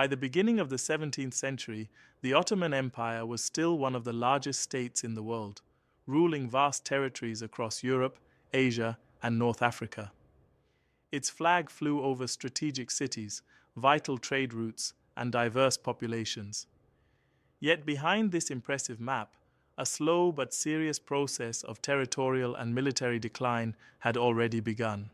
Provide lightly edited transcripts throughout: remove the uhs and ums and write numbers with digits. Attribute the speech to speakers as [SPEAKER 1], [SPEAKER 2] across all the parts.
[SPEAKER 1] By the beginning of the 17th century, the Ottoman Empire was still one of the largest states in the world, ruling vast territories across Europe, Asia, and North Africa. Its flag flew over strategic cities, vital trade routes, and diverse populations. Yet behind this impressive map, a slow but serious process of territorial and military decline had already begun.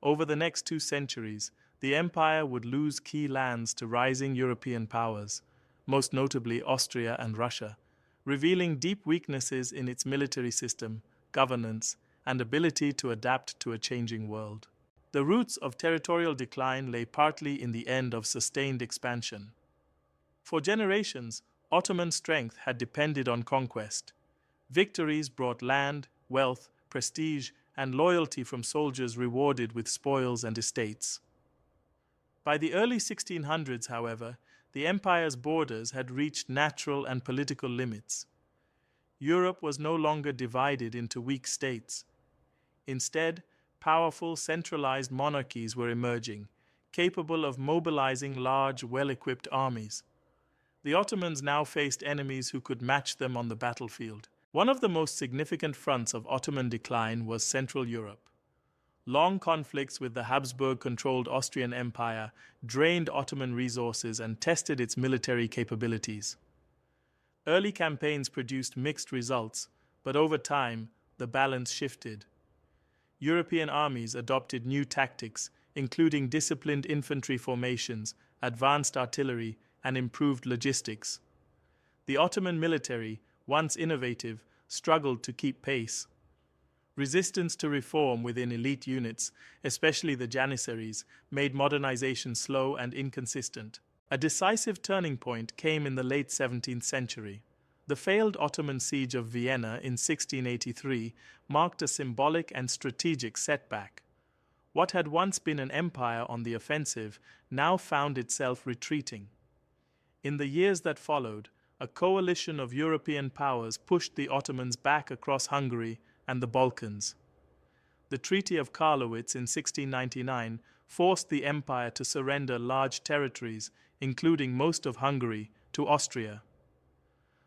[SPEAKER 1] Over the next 2 centuries, the empire would lose key lands to rising European powers, most notably Austria and Russia, revealing deep weaknesses in its military system, governance, and ability to adapt to a changing world. The roots of territorial decline lay partly in the end of sustained expansion. For generations, Ottoman strength had depended on conquest. Victories brought land, wealth, prestige, and loyalty from soldiers rewarded with spoils and estates. By the early 1600s, however, the empire's borders had reached natural and political limits. Europe was no longer divided into weak states. Instead, powerful centralized monarchies were emerging, capable of mobilizing large, well-equipped armies. The Ottomans now faced enemies who could match them on the battlefield. One of the most significant fronts of Ottoman decline was Central Europe. Long conflicts with the Habsburg-controlled Austrian Empire drained Ottoman resources and tested its military capabilities. Early campaigns produced mixed results, but over time, the balance shifted. European armies adopted new tactics, including disciplined infantry formations, advanced artillery, and improved logistics. The Ottoman military, once innovative, struggled to keep pace. Resistance to reform within elite units, especially the Janissaries, made modernization slow and inconsistent. A decisive turning point came in the late 17th century. The failed Ottoman siege of Vienna in 1683 marked a symbolic and strategic setback. What had once been an empire on the offensive now found itself retreating. In the years that followed, a coalition of European powers pushed the Ottomans back across Hungary and the Balkans. The Treaty of Karlowitz in 1699 forced the empire to surrender large territories, including most of Hungary, to Austria.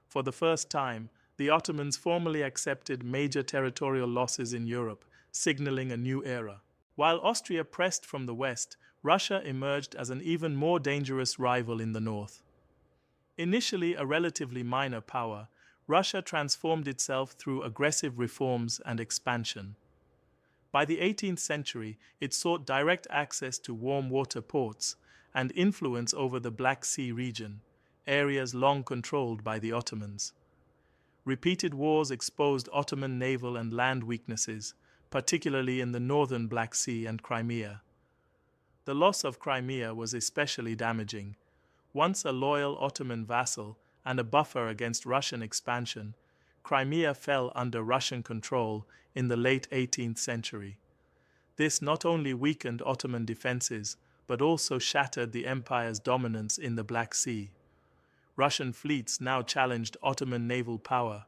[SPEAKER 1] For the first time, the Ottomans formally accepted major territorial losses in Europe, signaling a new era. While Austria pressed from the west, Russia emerged as an even more dangerous rival in the north. Initially a relatively minor power, Russia transformed itself through aggressive reforms and expansion. By the 18th century, it sought direct access to warm water ports and influence over the Black Sea region, areas long controlled by the Ottomans. Repeated wars exposed Ottoman naval and land weaknesses, particularly in the northern Black Sea and Crimea. The loss of Crimea was especially damaging. Once a loyal Ottoman vassal and a buffer against Russian expansion, Crimea fell under Russian control in the late 18th century. This not only weakened Ottoman defenses, but also shattered the empire's dominance in the Black Sea. Russian fleets now challenged Ottoman naval power,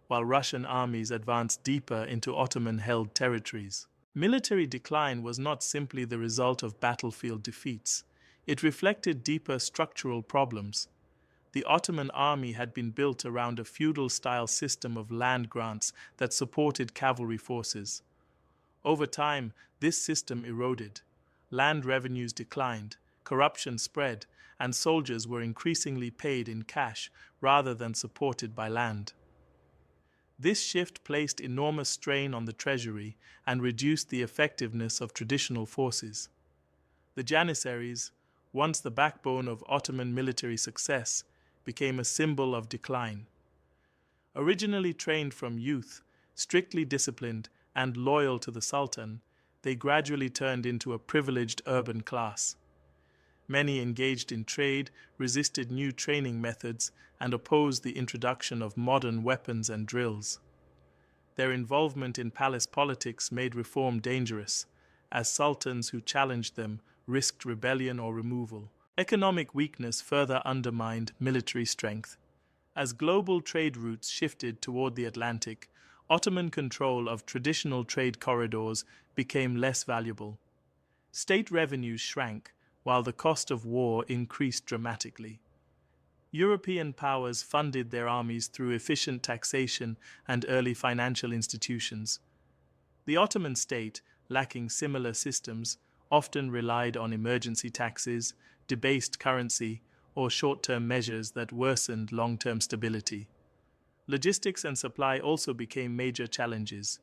[SPEAKER 1] while Russian armies advanced deeper into Ottoman-held territories. Military decline was not simply the result of battlefield defeats. It reflected deeper structural problems. The Ottoman army had been built around a feudal-style system of land grants that supported cavalry forces. Over time, this system eroded. Land revenues declined, corruption spread, and soldiers were increasingly paid in cash rather than supported by land. This shift placed enormous strain on the treasury and reduced the effectiveness of traditional forces. The Janissaries, once the backbone of Ottoman military success, became a symbol of decline. Originally trained from youth, strictly disciplined, and loyal to the Sultan, they gradually turned into a privileged urban class. Many engaged in trade, resisted new training methods, and opposed the introduction of modern weapons and drills. Their involvement in palace politics made reform dangerous, as sultans who challenged them risked rebellion or removal. Economic weakness further undermined military strength. As global trade routes shifted toward the Atlantic, Ottoman control of traditional trade corridors became less valuable. State revenues shrank, while the cost of war increased dramatically. European powers funded their armies through efficient taxation and early financial institutions. The Ottoman state, lacking similar systems, often relied on emergency taxes, debased currency, or short-term measures that worsened long-term stability. Logistics and supply also became major challenges.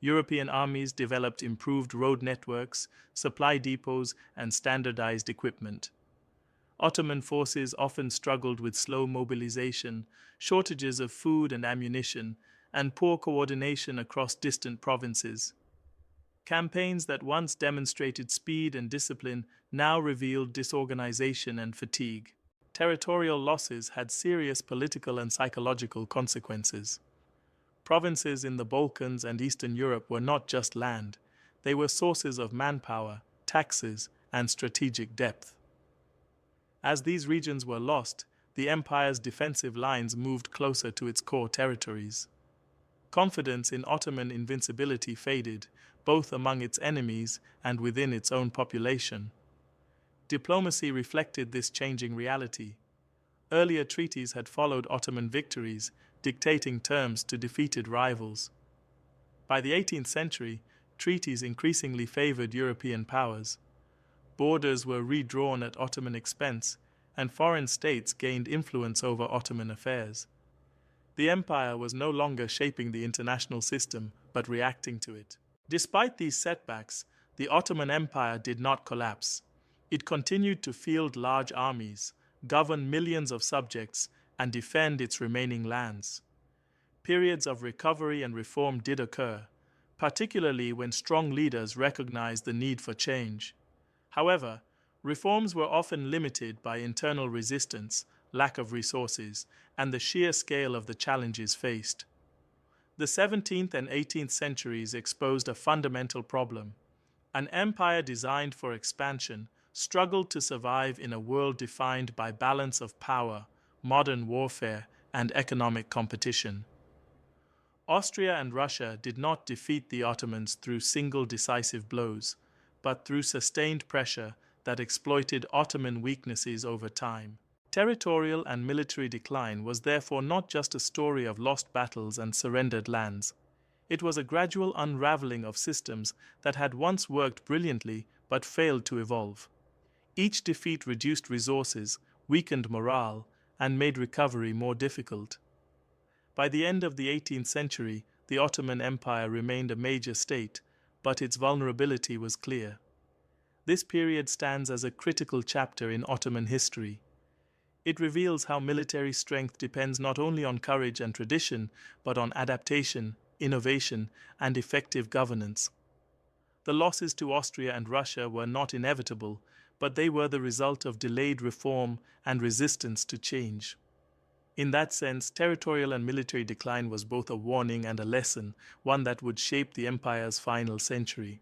[SPEAKER 1] European armies developed improved road networks, supply depots, and standardized equipment. Ottoman forces often struggled with slow mobilization, shortages of food and ammunition, and poor coordination across distant provinces. Campaigns that once demonstrated speed and discipline now revealed disorganization and fatigue. Territorial losses had serious political and psychological consequences. Provinces in the Balkans and Eastern Europe were not just land, they were sources of manpower, taxes, and strategic depth. As these regions were lost, the empire's defensive lines moved closer to its core territories. Confidence in Ottoman invincibility faded, both among its enemies and within its own population. Diplomacy reflected this changing reality. Earlier treaties had followed Ottoman victories, dictating terms to defeated rivals. By the 18th century, treaties increasingly favored European powers. Borders were redrawn at Ottoman expense, and foreign states gained influence over Ottoman affairs. The empire was no longer shaping the international system, but reacting to it. Despite these setbacks, the Ottoman Empire did not collapse. It continued to field large armies, govern millions of subjects, and defend its remaining lands. Periods of recovery and reform did occur, particularly when strong leaders recognized the need for change. However, reforms were often limited by internal resistance, lack of resources, and the sheer scale of the challenges faced. The 17th and 18th centuries exposed a fundamental problem. An empire designed for expansion struggled to survive in a world defined by balance of power, modern warfare, and economic competition. Austria and Russia did not defeat the Ottomans through single decisive blows, but through sustained pressure that exploited Ottoman weaknesses over time. Territorial and military decline was therefore not just a story of lost battles and surrendered lands. It was a gradual unraveling of systems that had once worked brilliantly but failed to evolve. Each defeat reduced resources, weakened morale, and made recovery more difficult. By the end of the 18th century, the Ottoman Empire remained a major state, but its vulnerability was clear. This period stands as a critical chapter in Ottoman history. It reveals how military strength depends not only on courage and tradition, but on adaptation, innovation, and effective governance. The losses to Austria and Russia were not inevitable, but they were the result of delayed reform and resistance to change. In that sense, territorial and military decline was both a warning and a lesson, one that would shape the empire's final century.